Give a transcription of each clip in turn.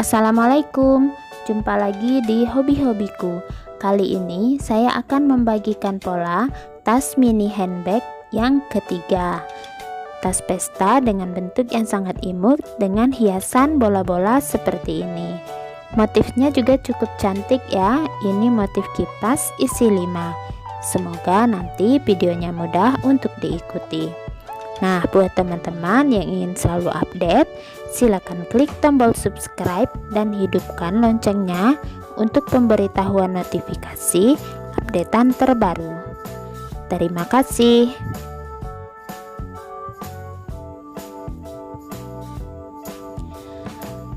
Assalamualaikum, jumpa lagi di hobi-hobiku. Kali ini saya akan membagikan pola tas mini handbag yang ketiga. Tas pesta dengan bentuk yang sangat imut dengan hiasan bola-bola seperti ini. Motifnya juga cukup cantik ya, ini motif kipas isi 5. Semoga nanti videonya mudah untuk diikuti. Nah, buat teman-teman yang ingin selalu update, silakan klik tombol subscribe dan hidupkan loncengnya untuk pemberitahuan notifikasi updatean terbaru. Terima kasih.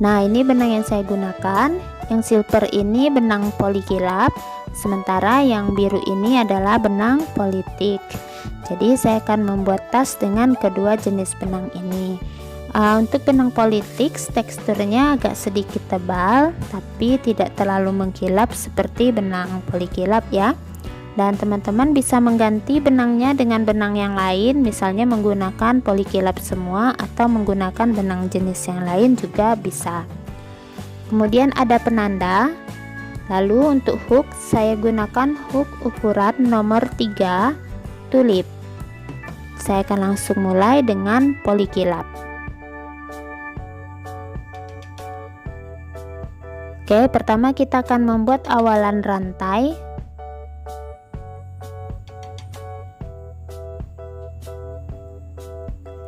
Nah, ini benang yang saya gunakan. Yang silver ini benang polikilap, sementara yang biru ini adalah benang politik. Jadi saya akan membuat tas dengan kedua jenis benang ini. Untuk benang politik teksturnya agak sedikit tebal, tapi tidak terlalu mengkilap seperti benang polikilap ya. Dan teman-teman bisa mengganti benangnya dengan benang yang lain, misalnya menggunakan polikilap semua atau menggunakan benang jenis yang lain juga bisa. Kemudian ada penanda. Lalu untuk hook, saya gunakan hook ukuran nomor 3 tulip. Saya akan langsung mulai dengan polikilap. Oke, pertama kita akan membuat awalan rantai.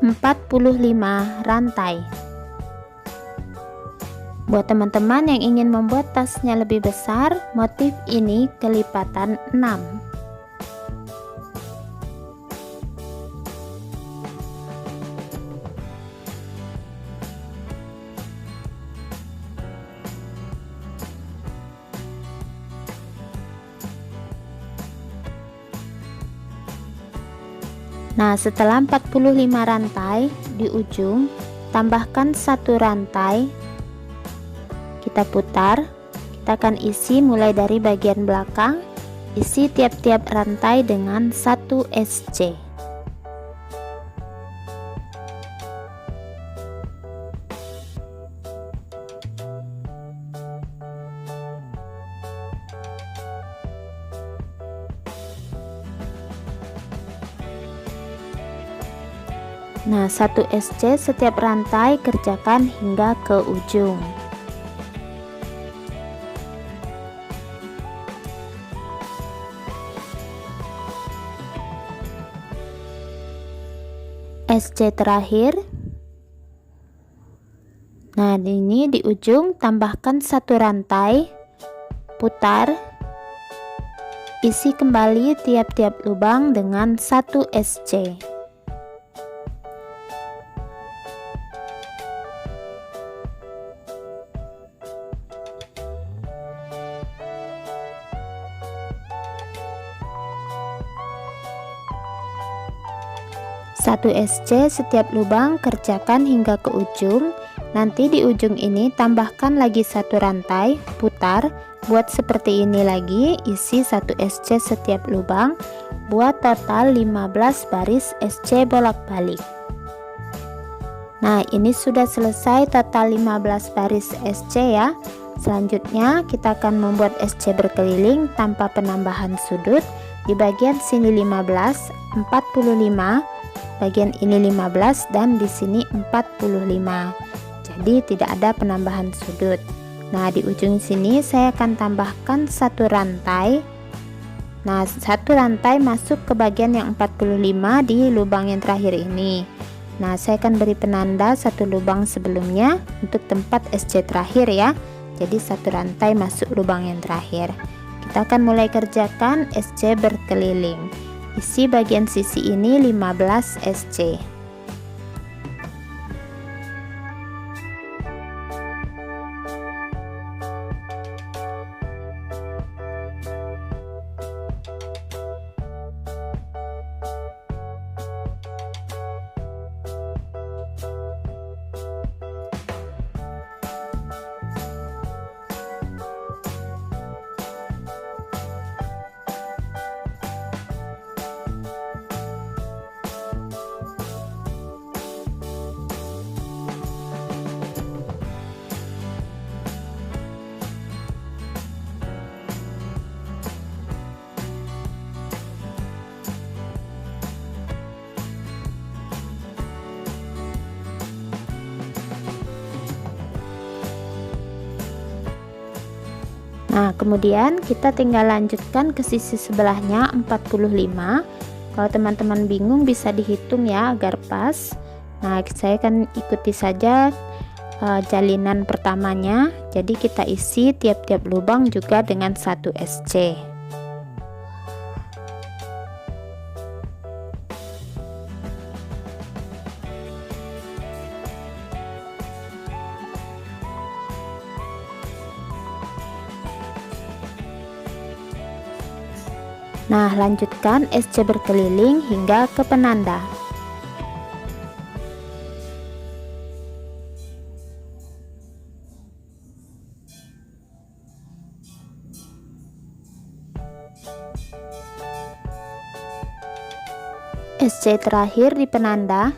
Empat puluh 5 rantai. Buat teman-teman yang ingin membuat tasnya lebih besar, motif ini kelipatan 6. Nah, setelah 45 rantai di ujung, tambahkan 1 rantai. Kita putar. Kita akan isi mulai dari bagian belakang. Isi tiap-tiap rantai dengan 1 SC. Nah, 1 SC setiap rantai kerjakan hingga ke ujung. SC terakhir. Nah, ini di ujung tambahkan 1 rantai, putar, isi kembali tiap-tiap lubang dengan 1 SC. Satu SC setiap lubang kerjakan hingga ke ujung. Nanti di ujung ini tambahkan lagi 1 rantai, putar, buat seperti ini lagi, isi 1 SC setiap lubang, buat total 15 baris SC bolak-balik. Nah, ini sudah selesai total 15 baris SC ya. Selanjutnya kita akan membuat SC berkeliling tanpa penambahan sudut. Di bagian sini 15, 45, bagian ini 15 dan di sini 45. Jadi tidak ada penambahan sudut. Nah, di ujung sini saya akan tambahkan 1 rantai. Nah, 1 rantai masuk ke bagian yang 45 di lubang yang terakhir ini. Nah, saya akan beri penanda 1 lubang sebelumnya untuk tempat SC terakhir ya. Jadi 1 rantai masuk lubang yang terakhir. Kita akan mulai kerjakan SC berkeliling. Isi bagian sisi ini 15 SC. Nah, kemudian kita tinggal lanjutkan ke sisi sebelahnya 45. Kalau teman-teman bingung bisa dihitung ya agar pas. Nah, saya akan ikuti saja jalinan pertamanya. Jadi kita isi tiap-tiap lubang juga dengan 1 SC. Nah, lanjutkan SC berkeliling hingga ke penanda. SC terakhir di penanda.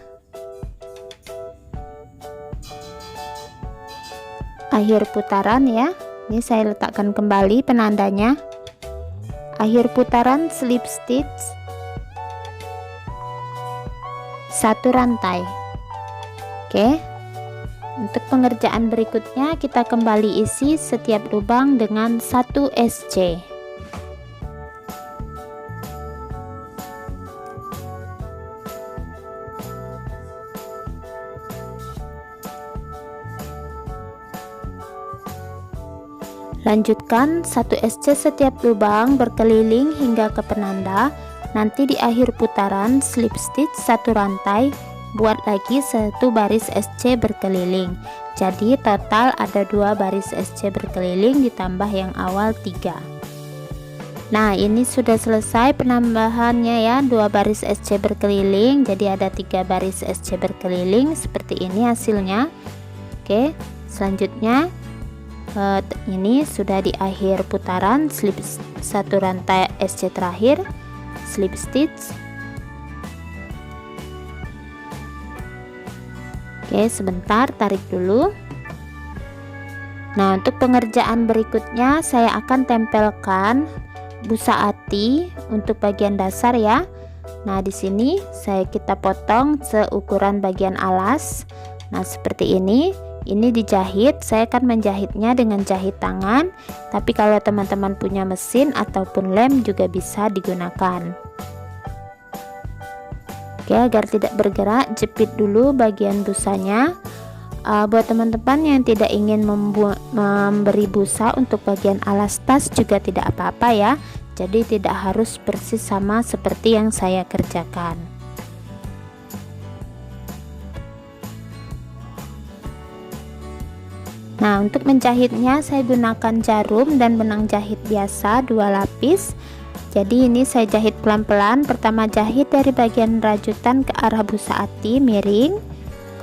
Akhir putaran ya. Ini saya letakkan kembali penandanya. Akhir putaran slip stitch 1 rantai. Oke. Untuk pengerjaan berikutnya kita kembali isi setiap lubang dengan 1 SC. Lanjutkan 1 SC setiap lubang berkeliling hingga ke penanda. Nanti di akhir putaran slip stitch 1 rantai, buat lagi 1 baris SC berkeliling. Jadi total ada 2 baris SC berkeliling ditambah yang awal 3. Nah, ini sudah selesai penambahannya ya, 2 baris SC berkeliling. Jadi ada 3 baris SC berkeliling seperti ini hasilnya. Oke, selanjutnya ini sudah di akhir putaran slip 1 rantai SC terakhir, slip stitch. Oke, sebentar, tarik dulu. Nah, untuk pengerjaan berikutnya saya akan tempelkan busa ati untuk bagian dasar ya. Nah, di sini kita potong seukuran bagian alas. Nah, seperti ini. Ini dijahit, saya akan menjahitnya dengan jahit tangan, tapi kalau teman-teman punya mesin ataupun lem juga bisa digunakan. Oke, agar tidak bergerak, jepit dulu bagian busanya. Buat teman-teman yang tidak ingin memberi busa untuk bagian alas tas juga tidak apa-apa ya, jadi tidak harus persis sama seperti yang saya kerjakan. Nah, untuk menjahitnya saya gunakan jarum dan benang jahit biasa 2 lapis. Jadi ini saya jahit pelan-pelan. Pertama jahit dari bagian rajutan ke arah busa ati miring.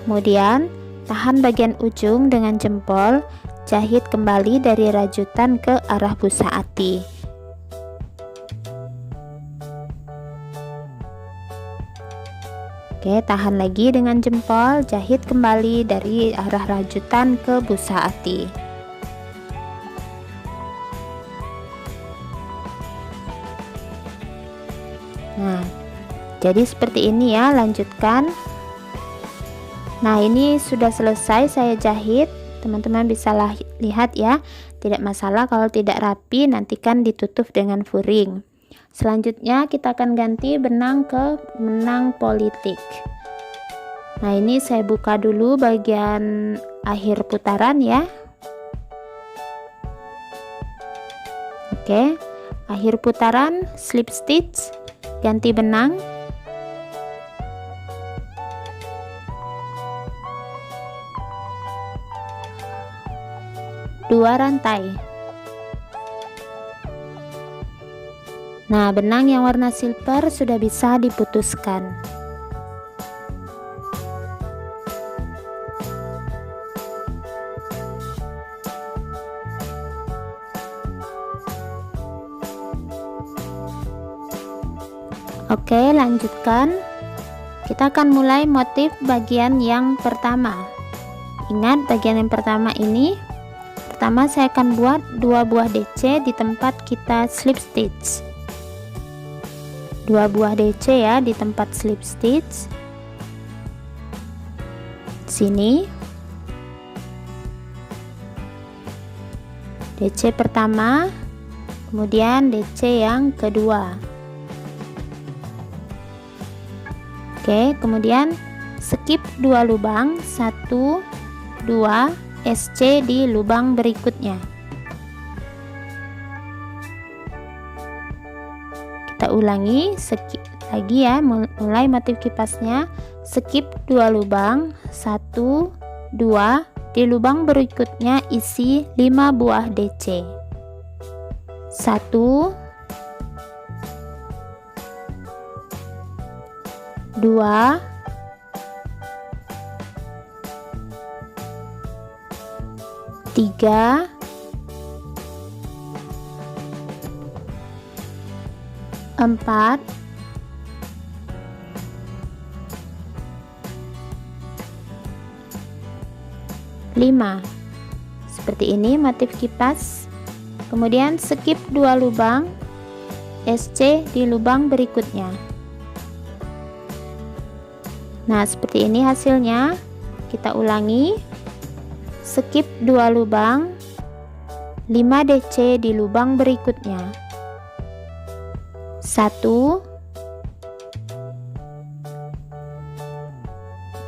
Kemudian tahan bagian ujung dengan jempol, jahit kembali dari rajutan ke arah busa ati. Oke, tahan lagi dengan jempol, jahit kembali dari arah rajutan ke busa ati. Nah, jadi seperti ini ya, lanjutkan. Nah, ini sudah selesai saya jahit. Teman-teman bisa lihat ya, tidak masalah kalau tidak rapi, nantikan ditutup dengan furing. Selanjutnya kita akan ganti benang ke benang politik. Nah, ini saya buka dulu bagian akhir putaran ya. Oke, akhir putaran slip stitch, ganti benang. Dua rantai. Nah, benang yang warna silver sudah bisa diputuskan. Oke, lanjutkan. Kita akan mulai motif bagian yang pertama. Ingat, bagian yang pertama ini, pertama saya akan buat 2 buah DC di tempat kita slip stitch. 2 buah DC ya di tempat slip stitch. Sini. DC pertama, kemudian DC yang kedua. Oke, kemudian skip 2 lubang, 1 2 SC di lubang berikutnya. Kita ulangi skip lagi ya, mulai motif kipasnya. Skip 2 lubang, 1 2 di lubang berikutnya isi 5 buah DC. 1 2 3 4 5. Seperti ini motif kipas. Kemudian skip 2 lubang, SC di lubang berikutnya. Nah, seperti ini hasilnya. Kita ulangi. Skip 2 lubang, 5 DC di lubang berikutnya. 1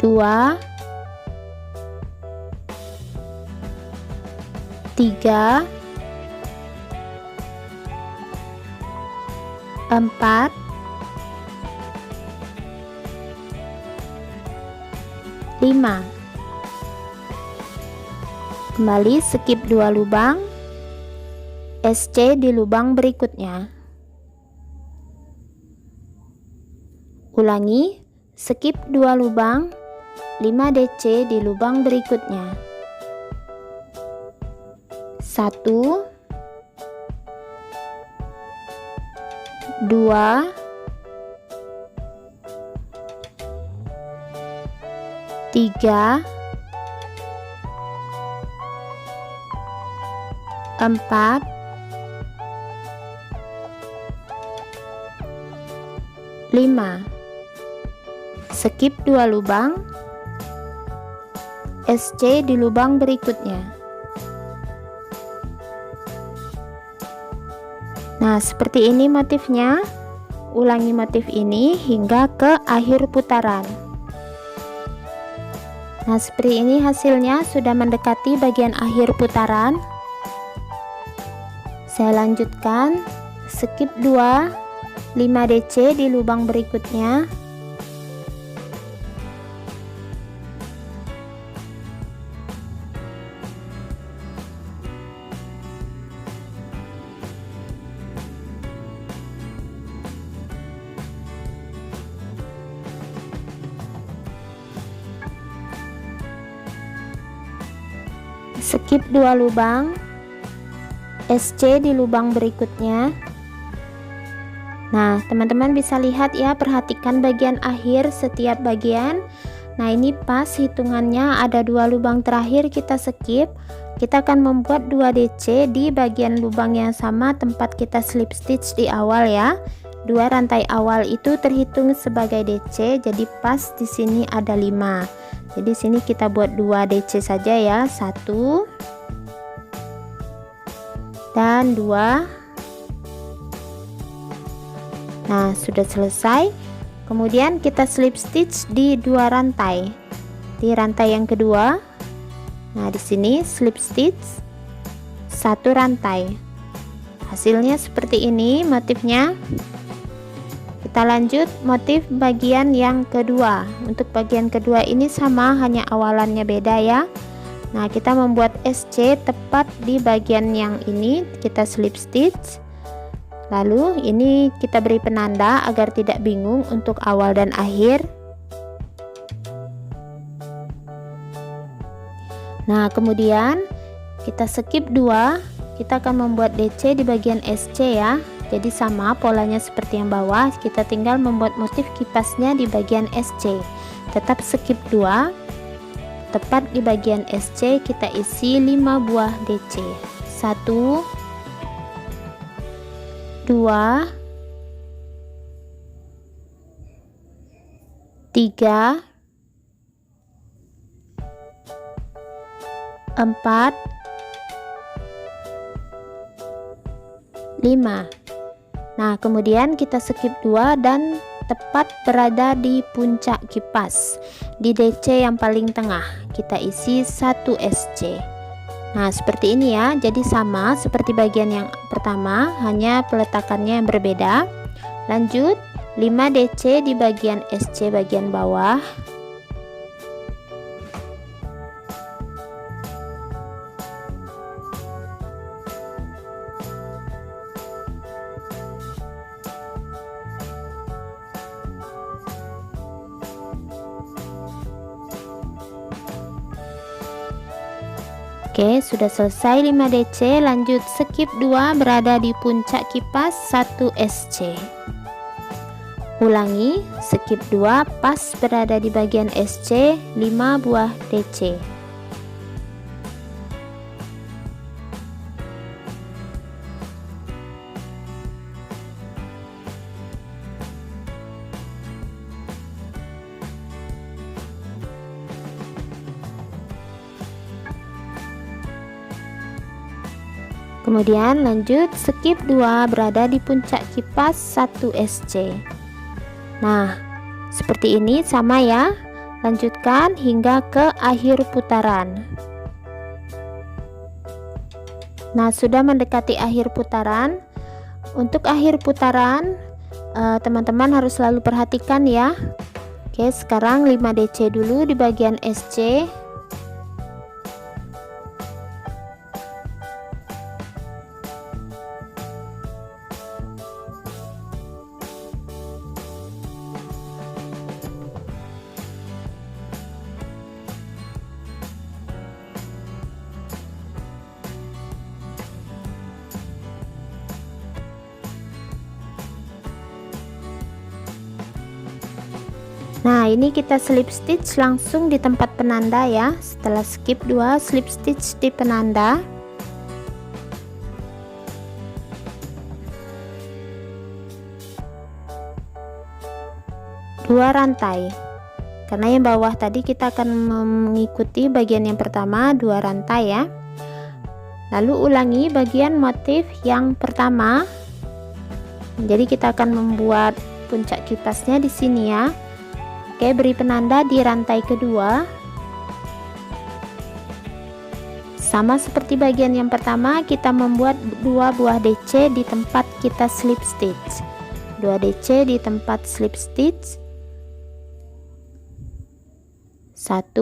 2 3 4 5. Kembali skip 2 lubang, SC di lubang berikutnya. Ulangi, skip 2 lubang, 5 DC di lubang berikutnya. 1 2 3 4 5. Skip 2 lubang, SC di lubang berikutnya. Nah, seperti ini motifnya. Ulangi motif ini hingga ke akhir putaran. Nah, seperti ini hasilnya, sudah mendekati bagian akhir putaran. Saya lanjutkan, skip 2, 5 DC di lubang berikutnya. Skip 2 lubang, SC di lubang berikutnya. Nah, teman-teman bisa lihat ya, perhatikan bagian akhir setiap bagian. Nah, ini pas hitungannya ada 2 lubang terakhir kita skip. Kita akan membuat 2 DC di bagian lubang yang sama tempat kita slip stitch di awal ya. 2 rantai awal itu terhitung sebagai DC, jadi pas di sini ada 5. Jadi sini kita buat 2 DC saja ya, 1 dan 2. Nah, sudah selesai. Kemudian kita slip stitch di 2 rantai. Di rantai yang kedua. Nah, di sini slip stitch 1 rantai. Hasilnya seperti ini motifnya. Kita lanjut motif bagian yang kedua. Untuk bagian kedua ini sama, hanya awalannya beda ya. Nah, kita membuat SC tepat di bagian yang ini, kita slip stitch. Lalu ini kita beri penanda agar tidak bingung untuk awal dan akhir. Nah, kemudian kita skip 2, kita akan membuat DC di bagian SC ya. Jadi sama polanya seperti yang bawah, kita tinggal membuat motif kipasnya di bagian SC. Tetap skip 2, tepat di bagian SC kita isi 5 buah DC. 1 2 3 4 5. Nah, kemudian kita skip 2 dan tepat berada di puncak kipas. Di DC yang paling tengah, kita isi 1 SC. Nah, seperti ini ya. Jadi sama seperti bagian yang pertama, hanya peletakannya yang berbeda. Lanjut, 5 DC di bagian SC bagian bawah. Oke, sudah selesai 5 DC. Lanjut skip 2 berada di puncak kipas 1 SC. Ulangi, skip 2 pas berada di bagian SC 5 buah DC. Kemudian lanjut skip 2 berada di puncak kipas 1 SC. Nah, seperti ini sama ya. Lanjutkan hingga ke akhir putaran. Nah, sudah mendekati akhir putaran. Untuk akhir putaran, teman-teman harus selalu perhatikan ya. Oke, sekarang 5 DC dulu di bagian SC. Nah, ini kita slip stitch langsung di tempat penanda ya. Setelah skip 2, slip stitch di penanda. Dua rantai. Karena yang bawah tadi kita akan mengikuti bagian yang pertama 2 rantai ya. Lalu ulangi bagian motif yang pertama. Jadi kita akan membuat puncak kipasnya di sini ya. Oke, beri penanda di rantai kedua. Sama seperti bagian yang pertama, kita membuat 2 buah DC di tempat kita slip stitch. 2 DC di tempat slip stitch. 1,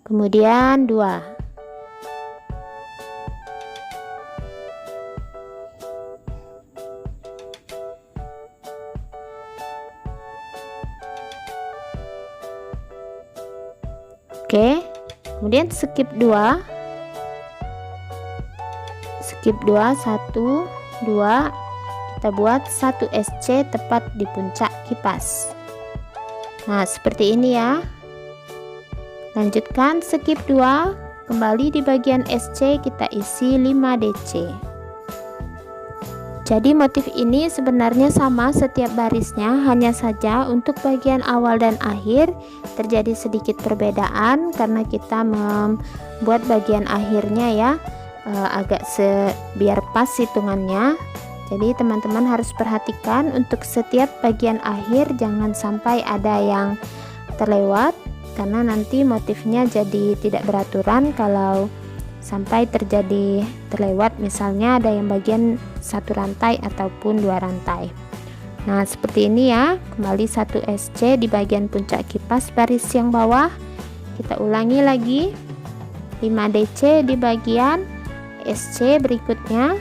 kemudian 2. Oke, kemudian skip 2. Skip 2, 1, 2. Kita buat 1 SC tepat di puncak kipas. Nah, seperti ini ya. Lanjutkan skip 2, kembali di bagian SC kita isi 5 DC. Jadi motif ini sebenarnya sama setiap barisnya, hanya saja untuk bagian awal dan akhir terjadi sedikit perbedaan karena kita membuat bagian akhirnya ya agak biar pas hitungannya. Jadi teman-teman harus perhatikan untuk setiap bagian akhir jangan sampai ada yang terlewat, karena nanti motifnya jadi tidak beraturan kalau sampai terjadi terlewat, misalnya ada yang bagian 1 rantai ataupun 2 rantai. Nah, seperti ini ya. Kembali 1 SC di bagian puncak kipas baris yang bawah. Kita ulangi lagi 5 DC di bagian SC berikutnya.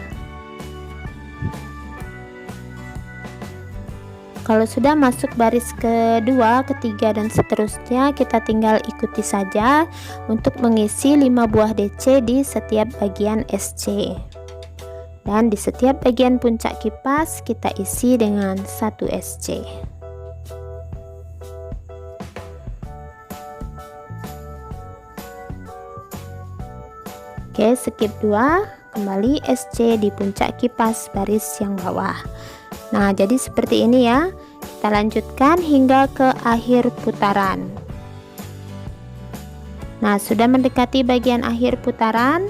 Kalau sudah masuk baris kedua, ketiga dan seterusnya, kita tinggal ikuti saja untuk mengisi 5 buah DC di setiap bagian SC. Dan di setiap bagian puncak kipas kita isi dengan 1 SC. Oke, skip 2, kembali SC di puncak kipas baris yang bawah. Nah, jadi seperti ini ya. Kita lanjutkan hingga ke akhir putaran. Nah, sudah mendekati bagian akhir putaran.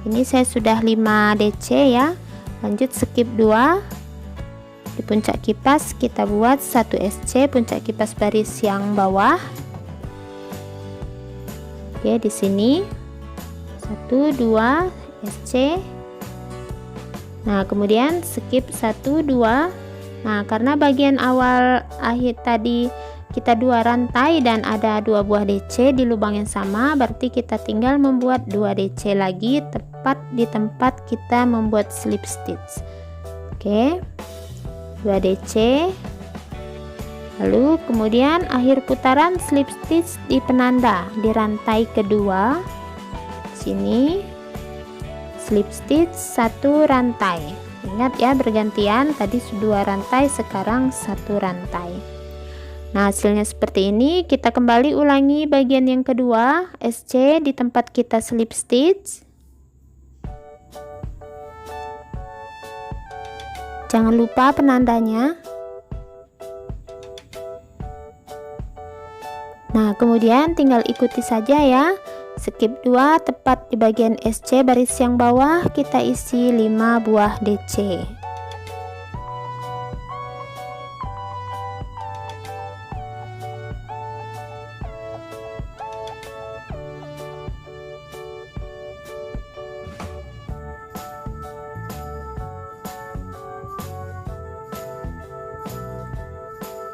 Ini saya sudah 5 DC ya. Lanjut skip 2. Di puncak kipas kita buat 1 SC puncak kipas baris yang bawah. Oke, di sini 1 2 SC. Nah, kemudian skip 1 2. Nah, karena bagian awal akhir tadi kita 2 rantai dan ada 2 buah DC di lubang yang sama, berarti kita tinggal membuat 2 DC lagi tepat di tempat kita membuat slip stitch. Oke, 2 DC. Lalu kemudian akhir putaran slip stitch di penanda di rantai kedua. Sini slip stitch 1 rantai. Ingat ya, bergantian, tadi 2 rantai, sekarang 1 rantai. Nah, hasilnya seperti ini. Kita kembali ulangi bagian yang kedua, SC di tempat kita slip stitch. Jangan lupa penandanya. Nah, kemudian tinggal ikuti saja ya. Skip 2, tepat di bagian SC baris yang bawah kita isi 5 buah DC.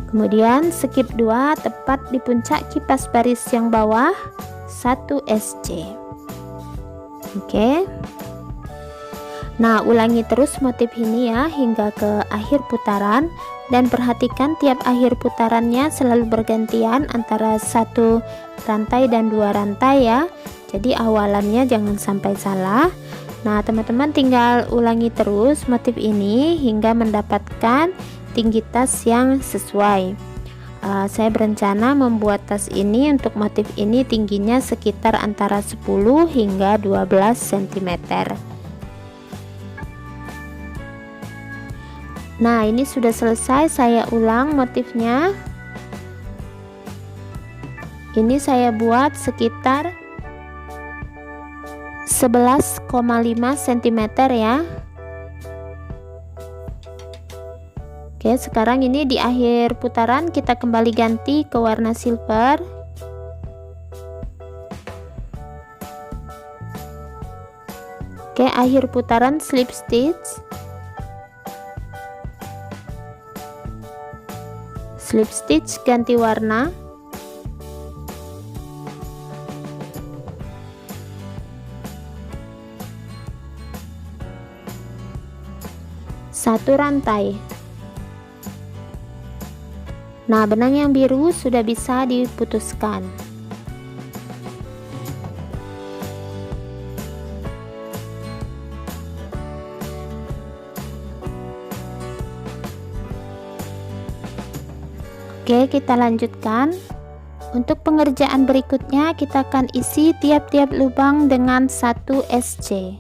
Kemudian skip 2, tepat di puncak kipas baris yang bawah 1 SC. Oke. Nah, ulangi terus motif ini ya hingga ke akhir putaran, dan perhatikan tiap akhir putarannya selalu bergantian antara 1 rantai dan 2 rantai ya. Jadi awalannya jangan sampai salah. Nah, teman-teman tinggal ulangi terus motif ini hingga mendapatkan tinggi tas yang sesuai. Saya berencana membuat tas ini untuk motif ini tingginya sekitar antara 10 hingga 12 cm. Nah, ini sudah selesai, saya ulang motifnya. Ini saya buat sekitar 11,5 cm ya. Oke, sekarang ini di akhir putaran kita kembali ganti ke warna silver. Oke, akhir putaran slip stitch. Slip stitch ganti warna. Satu rantai. Nah, benang yang biru sudah bisa diputuskan. Oke, kita lanjutkan. Untuk pengerjaan berikutnya kita akan isi tiap-tiap lubang dengan 1 SC.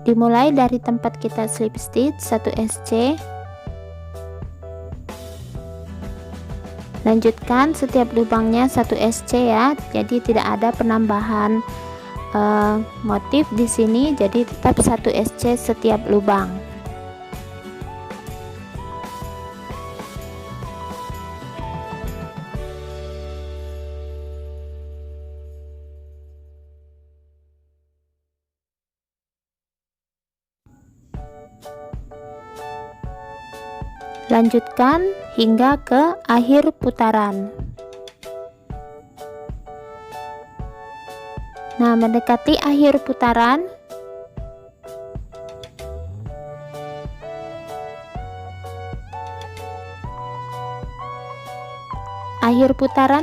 Dimulai dari tempat kita slip stitch 1 SC. Lanjutkan setiap lubangnya 1 SC ya. Jadi tidak ada penambahan motif di sini, jadi tetap 1 SC setiap lubang. Lanjutkan hingga ke akhir putaran. Nah, mendekati akhir putaran,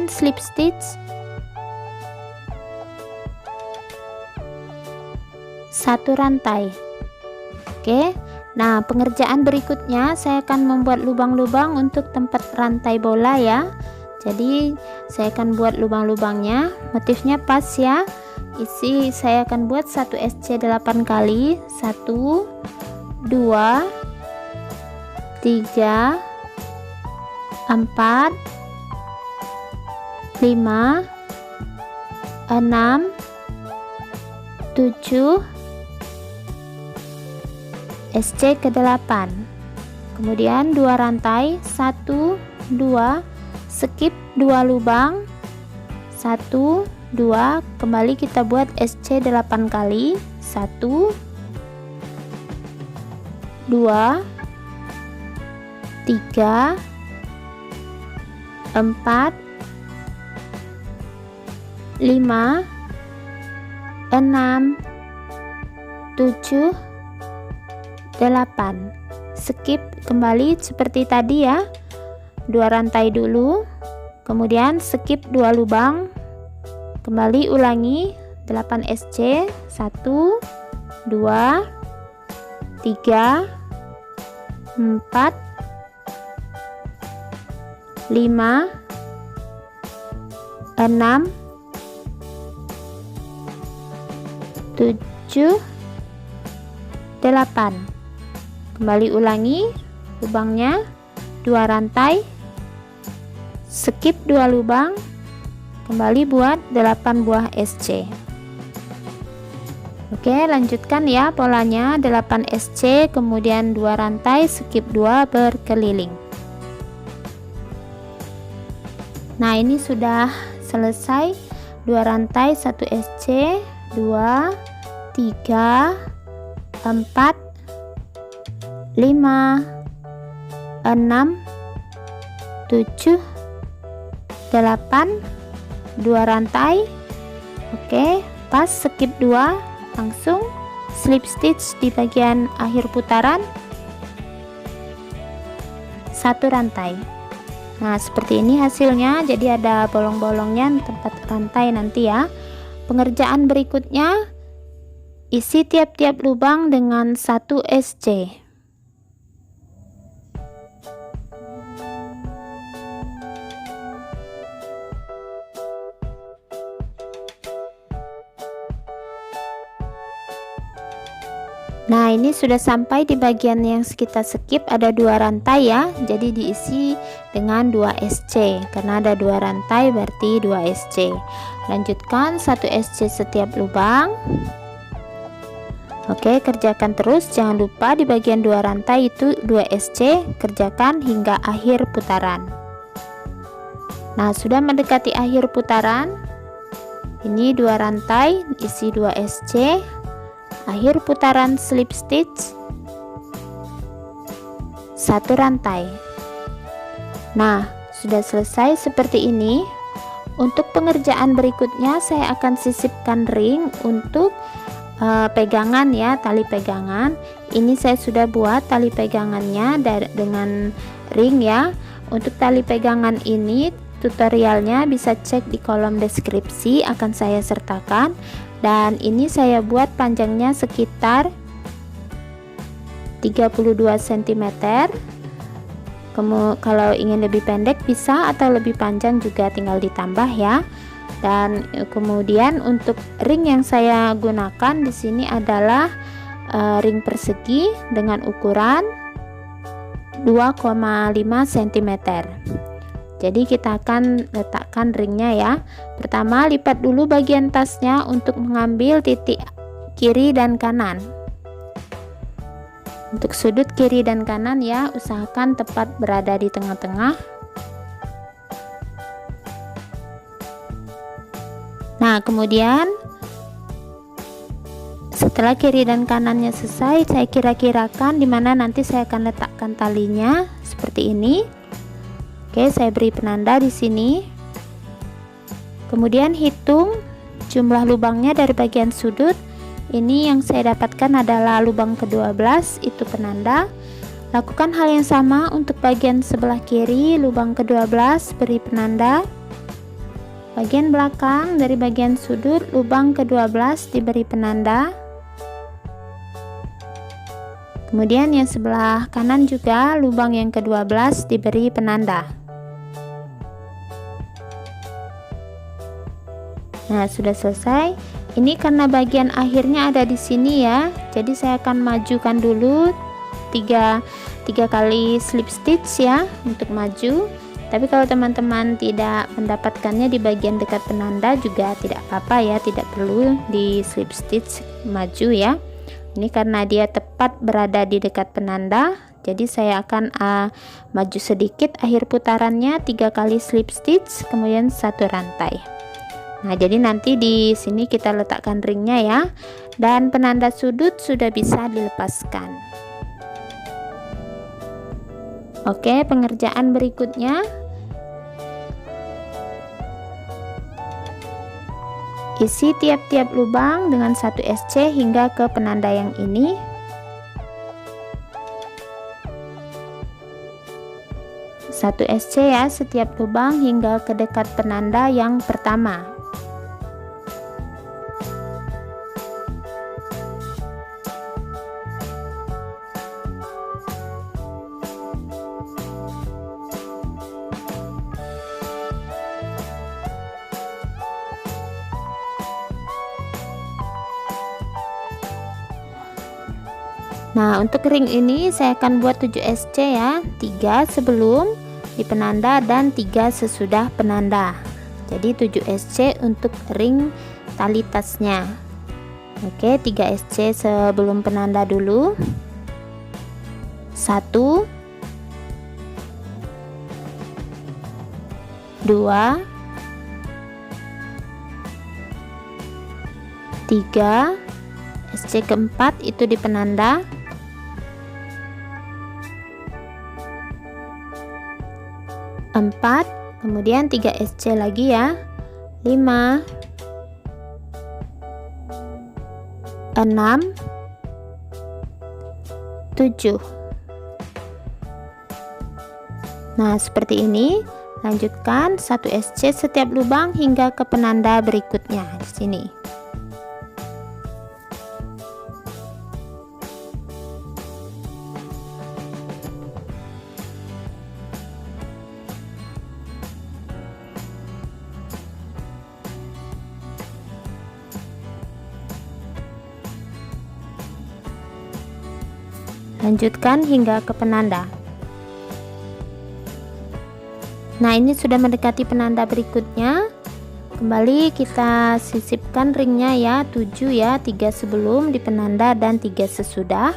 slip stitch 1 rantai. Oke. Nah, pengerjaan berikutnya saya akan membuat lubang-lubang untuk tempat rantai bola ya. Jadi saya akan buat lubang-lubangnya, motifnya pas ya. Isi saya akan buat 1 SC 8 kali. 1 2 3 4 5 6 7 7 SC ke-8. Kemudian 2 rantai, 1 2, skip 2 lubang, 1 2, kembali kita buat SC 8 kali, 1 2 3 4 5 6 7 8. Skip kembali seperti tadi ya, 2 rantai dulu, kemudian skip 2 lubang, kembali ulangi 8 SC, 1 2 3 4 5 6 7 8. Kembali ulangi lubangnya, 2 rantai, skip 2 lubang, kembali buat 8 buah SC. Oke, lanjutkan ya polanya, 8 SC, kemudian 2 rantai, skip 2 berkeliling. Nah, ini sudah selesai, 2 rantai, 1 SC, 2 3 4 5 6 7 8, 2 rantai. Oke, pas, skip 2, langsung slip stitch di bagian akhir putaran, 1 rantai. Nah, seperti ini hasilnya, jadi ada bolong-bolongnya tempat rantai nanti ya. Pengerjaan berikutnya, isi tiap-tiap lubang dengan 1 SC. Nah, ini sudah sampai di bagian yang kita skip, ada 2 rantai ya, jadi diisi dengan 2 SC, karena ada 2 rantai berarti 2 SC. Lanjutkan 1 SC setiap lubang. Oke, kerjakan terus, jangan lupa di bagian 2 rantai itu 2 SC, kerjakan hingga akhir putaran. Nah, sudah mendekati akhir putaran, ini 2 rantai isi 2 SC, akhir putaran slip stitch, 1 rantai. Nah, sudah selesai seperti ini. Untuk pengerjaan berikutnya saya akan sisipkan ring untuk pegangan ya, tali pegangan. Ini saya sudah buat tali pegangannya dengan ring ya. Untuk tali pegangan ini tutorialnya bisa cek di kolom deskripsi, akan saya sertakan. Dan ini saya buat panjangnya sekitar 32 cm. Kalau ingin lebih pendek bisa, atau lebih panjang juga tinggal ditambah ya. Dan kemudian untuk ring yang saya gunakan di sini adalah ring persegi dengan ukuran 2,5 cm. Jadi kita akan letakkan ringnya ya. Pertama, lipat dulu bagian tasnya untuk mengambil titik kiri dan kanan. Untuk sudut kiri dan kanan ya, usahakan tepat berada di tengah-tengah. Nah, kemudian setelah kiri dan kanannya selesai, saya kira-kirakan di mana nanti saya akan letakkan talinya seperti ini. Oke, saya beri penanda di sini. Kemudian hitung jumlah lubangnya dari bagian sudut. Ini yang saya dapatkan adalah lubang ke-12, itu penanda. Lakukan hal yang sama untuk bagian sebelah kiri, lubang ke-12, beri penanda. Bagian belakang dari bagian sudut, lubang ke-12 diberi penanda. Kemudian yang sebelah kanan juga lubang yang ke-12 diberi penanda. Nah, sudah selesai. Ini karena bagian akhirnya ada di sini ya, jadi saya akan majukan dulu 3 kali slip stitch ya untuk maju. Tapi kalau teman-teman tidak mendapatkannya di bagian dekat penanda juga tidak apa-apa ya, tidak perlu di slip stitch maju ya. Ini karena dia tepat berada di dekat penanda, jadi saya akan maju sedikit akhir putarannya 3 kali slip stitch, kemudian 1 rantai. Nah, jadi nanti di sini kita letakkan ringnya ya, dan penanda sudut sudah bisa dilepaskan. Oke, pengerjaan berikutnya, isi tiap-tiap lubang dengan 1 SC hingga ke penanda yang ini. Satu SC ya setiap lubang hingga ke dekat penanda yang pertama. Nah, untuk ring ini saya akan buat 7 SC ya, 3 sebelum di penanda dan 3 sesudah penanda. Jadi 7 SC untuk ring tali tasnya. Oke, 3 SC sebelum penanda dulu. 1 2 3 SC keempat itu di penanda. 4, kemudian 3 SC lagi ya, 5 6 7. Nah, seperti ini. Lanjutkan 1 SC setiap lubang hingga ke penanda berikutnya di sini. Lanjutkan hingga ke penanda. Nah, ini sudah mendekati penanda berikutnya. Kembali kita sisipkan ringnya ya, 7 ya, 3 sebelum di penanda dan 3 sesudah.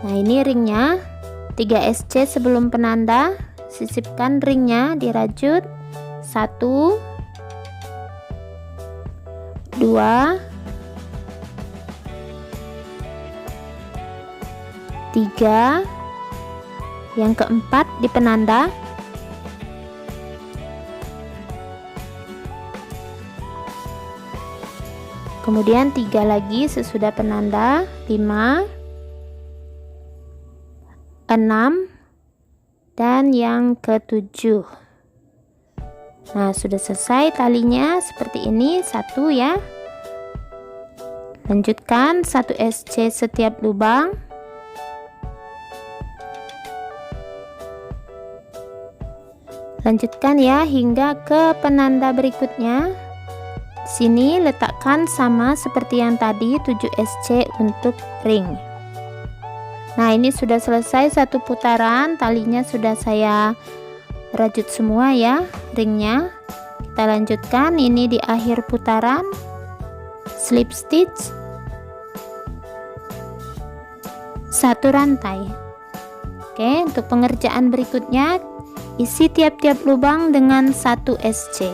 Nah, ini ringnya, 3 SC sebelum penanda, sisipkan ringnya, dirajut 1 2 3, yang keempat di penanda, kemudian 3 lagi sesudah penanda, 5 6 dan yang ke-7. Nah, sudah selesai talinya seperti ini, 1 ya. Lanjutkan 1 SC setiap lubang. Lanjutkan ya hingga ke penanda berikutnya. Sini letakkan sama seperti yang tadi, 7 SC untuk ring. Nah, ini sudah selesai 1 putaran, talinya sudah saya rajut semua ya ringnya. Kita lanjutkan ini di akhir putaran, slip stitch 1 rantai. Oke, untuk pengerjaan berikutnya, isi tiap-tiap lubang dengan 1 SC.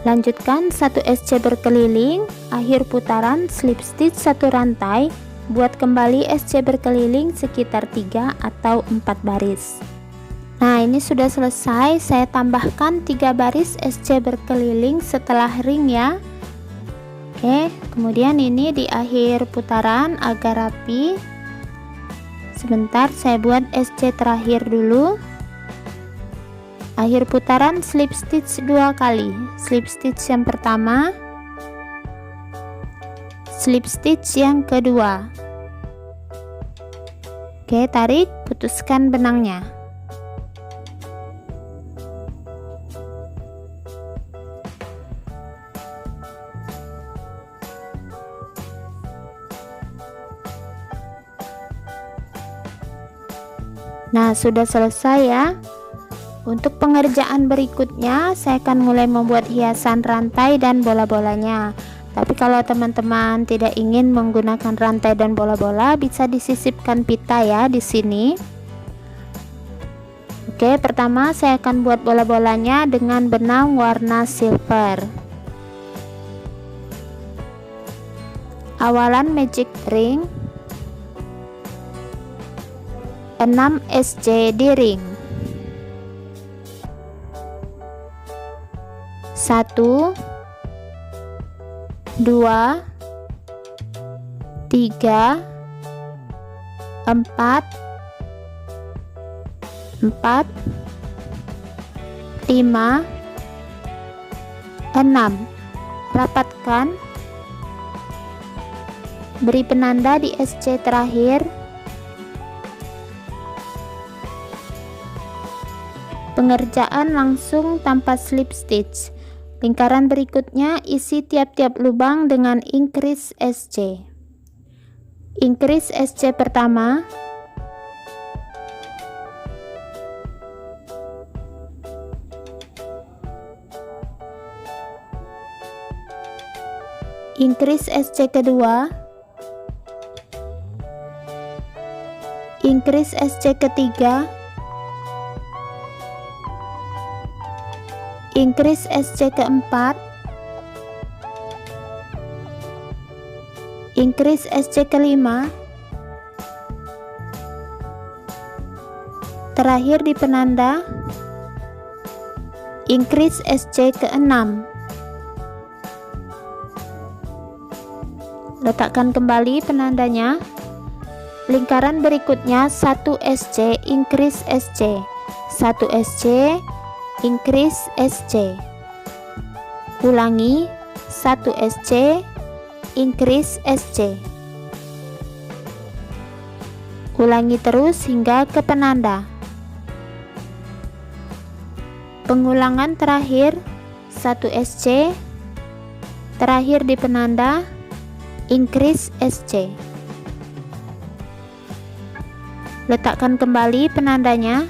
Lanjutkan 1 SC berkeliling, akhir putaran slip stitch 1 rantai, buat kembali SC berkeliling sekitar 3 atau 4 baris. Nah, ini sudah selesai, saya tambahkan 3 baris SC berkeliling setelah ring ya. Oke, kemudian ini di akhir putaran agar rapi. Sebentar, saya buat SC terakhir dulu. Akhir putaran slip stitch 2 kali. Slip stitch yang pertama, slip stitch yang kedua. Oke, tarik, putuskan benangnya. Nah, sudah selesai ya. Untuk pengerjaan berikutnya, saya akan mulai membuat hiasan rantai dan bola-bolanya. Tapi kalau teman-teman tidak ingin menggunakan rantai dan bola-bola, bisa disisipkan pita ya di sini. Oke, pertama saya akan buat bola-bolanya dengan benang warna silver. Awalan magic ring 6 SC di ring. 1 2 3 4 5 6. Rapatkan, beri penanda di SC terakhir. Pengerjaan langsung tanpa slip stitch. Lingkaran berikutnya isi tiap-tiap lubang dengan increase SC. Increase SC pertama, increase SC kedua, increase SC ketiga, increase SC keempat, increase SC kelima, terakhir di penanda increase SC keenam. Letakkan kembali penandanya. Lingkaran berikutnya 1 SC increase SC, 1 SC increase SC. Ulangi, 1 SC increase SC. Ulangi terus hingga ke penanda. Pengulangan terakhir 1 SC, terakhir di penanda increase SC. Letakkan kembali penandanya.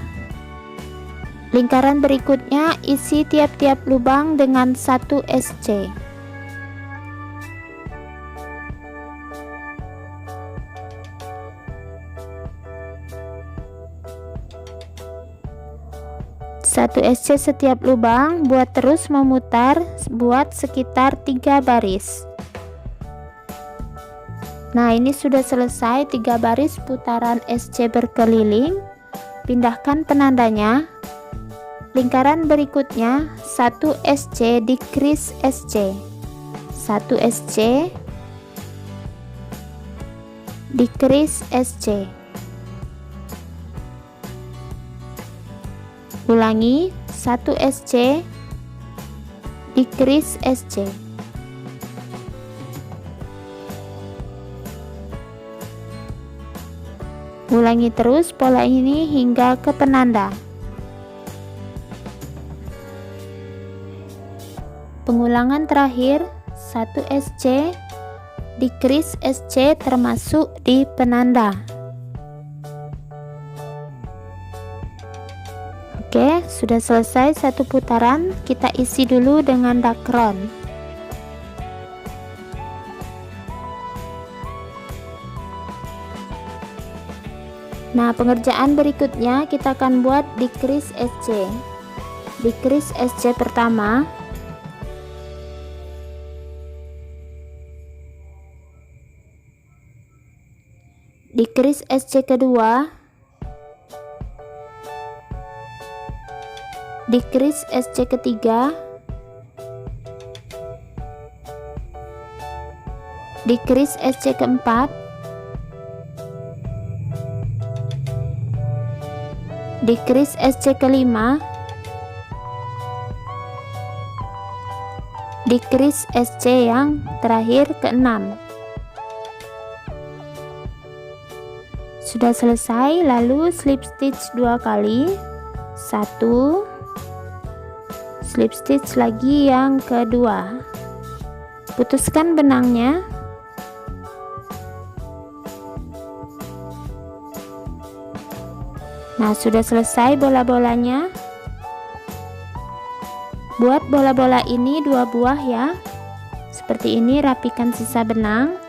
Lingkaran berikutnya isi tiap-tiap lubang dengan 1 SC. Satu SC setiap lubang, buat terus memutar, buat sekitar 3 baris. Nah, ini sudah selesai 3 baris putaran SC berkeliling. Pindahkan penandanya. Lingkaran berikutnya 1 SC decrease SC, 1 SC decrease SC. Ulangi, 1 SC decrease SC. Ulangi terus pola ini hingga ke penanda. Pengulangan terakhir 1 SC decrease SC termasuk di penanda. Oke, sudah selesai satu putaran. Kita isi dulu dengan dakron. Nah, pengerjaan berikutnya kita akan buat decrease SC. Decrease SC pertama, decrease SC kedua, decrease SC ketiga, decrease SC keempat, decrease SC kelima, decrease SC yang terakhir keenam. Sudah selesai, lalu slip stitch 2 kali, 1, slip stitch lagi yang kedua. Putuskan benangnya. Nah, sudah selesai bola-bolanya. Buat bola-bola ini 2 buah ya. Seperti ini, rapikan sisa benang.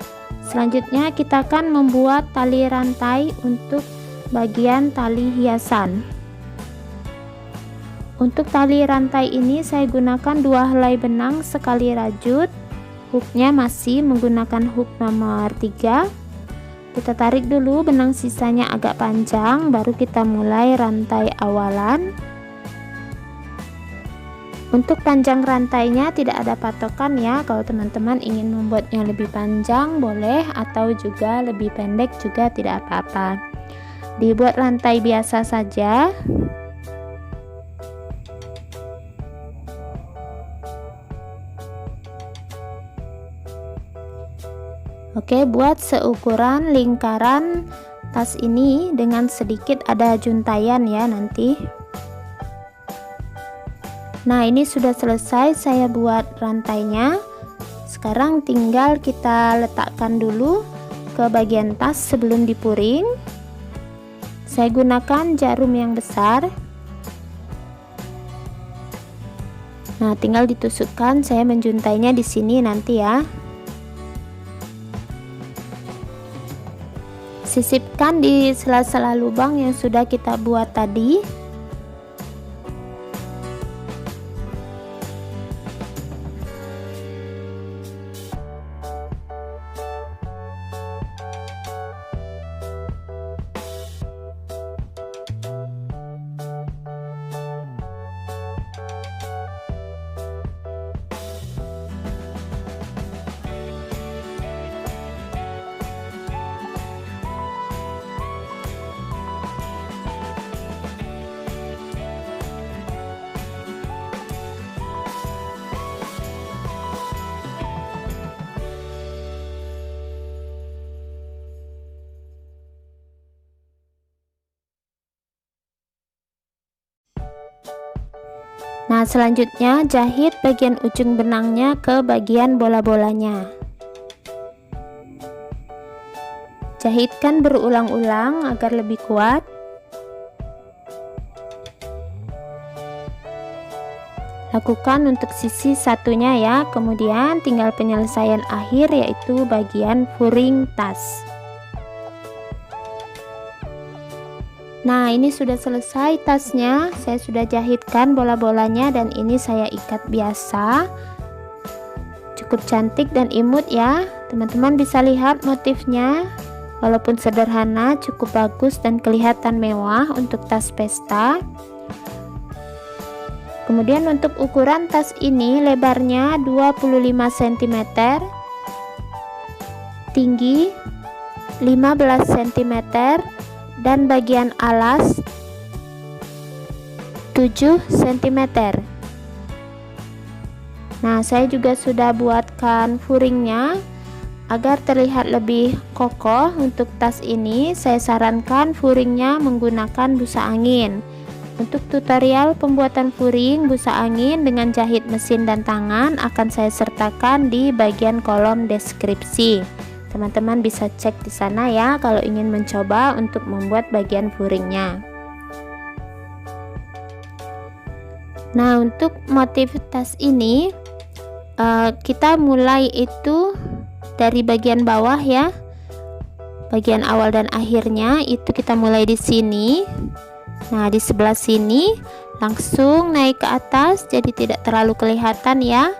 Selanjutnya kita akan membuat tali rantai untuk bagian tali hiasan. Untuk tali rantai ini saya gunakan 2 helai benang sekali rajut. Hooknya masih menggunakan hook nomor 3. Kita tarik dulu benang sisanya agak panjang, baru kita mulai rantai awalan. Untuk panjang rantainya tidak ada patokan ya. Kalau teman-teman ingin membuatnya lebih panjang boleh, atau juga lebih pendek juga tidak apa-apa. Dibuat rantai biasa saja. Oke, buat seukuran lingkaran tas ini dengan sedikit ada juntayan ya nanti. Nah, ini sudah selesai saya buat rantainya. Sekarang tinggal kita letakkan dulu ke bagian tas sebelum dipuring. Saya gunakan jarum yang besar. Nah, tinggal ditusukkan, saya menjuntainya di sini nanti ya. Sisipkan di sela-sela lubang yang sudah kita buat tadi. Nah, selanjutnya jahit bagian ujung benangnya ke bagian bola-bolanya. Jahitkan berulang-ulang agar lebih kuat. Lakukan untuk sisi satunya ya. Kemudian tinggal penyelesaian akhir, yaitu bagian furing tas. Nah, ini sudah selesai tasnya. Saya sudah jahitkan bola-bolanya dan ini saya ikat biasa. Cukup cantik dan imut ya. Teman-teman bisa lihat motifnya. Walaupun sederhana, cukup bagus dan kelihatan mewah untuk tas pesta. Kemudian untuk ukuran tas ini, lebarnya 25 cm, tinggi 15 cm, dan bagian alas 7 cm. Nah, saya juga sudah buatkan furingnya agar terlihat lebih kokoh. Untuk tas ini saya sarankan furingnya menggunakan busa angin. Untuk tutorial pembuatan furing busa angin dengan jahit mesin dan tangan akan saya sertakan di bagian kolom deskripsi. Teman-teman bisa cek di sana ya kalau ingin mencoba untuk membuat bagian furingnya. Nah, untuk motif tas ini kita mulai itu dari bagian bawah ya. Bagian awal dan akhirnya itu kita mulai di sini. Nah, di sebelah sini langsung naik ke atas jadi tidak terlalu kelihatan ya,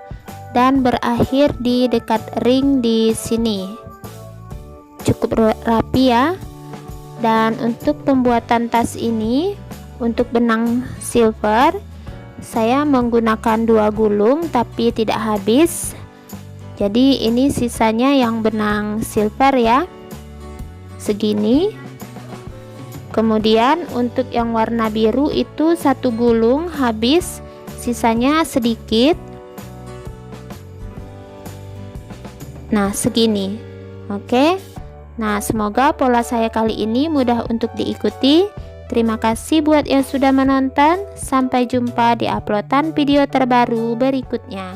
dan berakhir di dekat ring di sini. Cukup rapi ya. Dan untuk pembuatan tas ini, untuk benang silver saya menggunakan 2 gulung tapi tidak habis. Jadi ini sisanya yang benang silver ya, segini. Kemudian untuk yang warna biru itu 1 gulung habis, sisanya sedikit. Nah, segini. Oke. Nah, semoga pola saya kali ini mudah untuk diikuti. Terima kasih buat yang sudah menonton. Sampai jumpa di uploadan video terbaru berikutnya.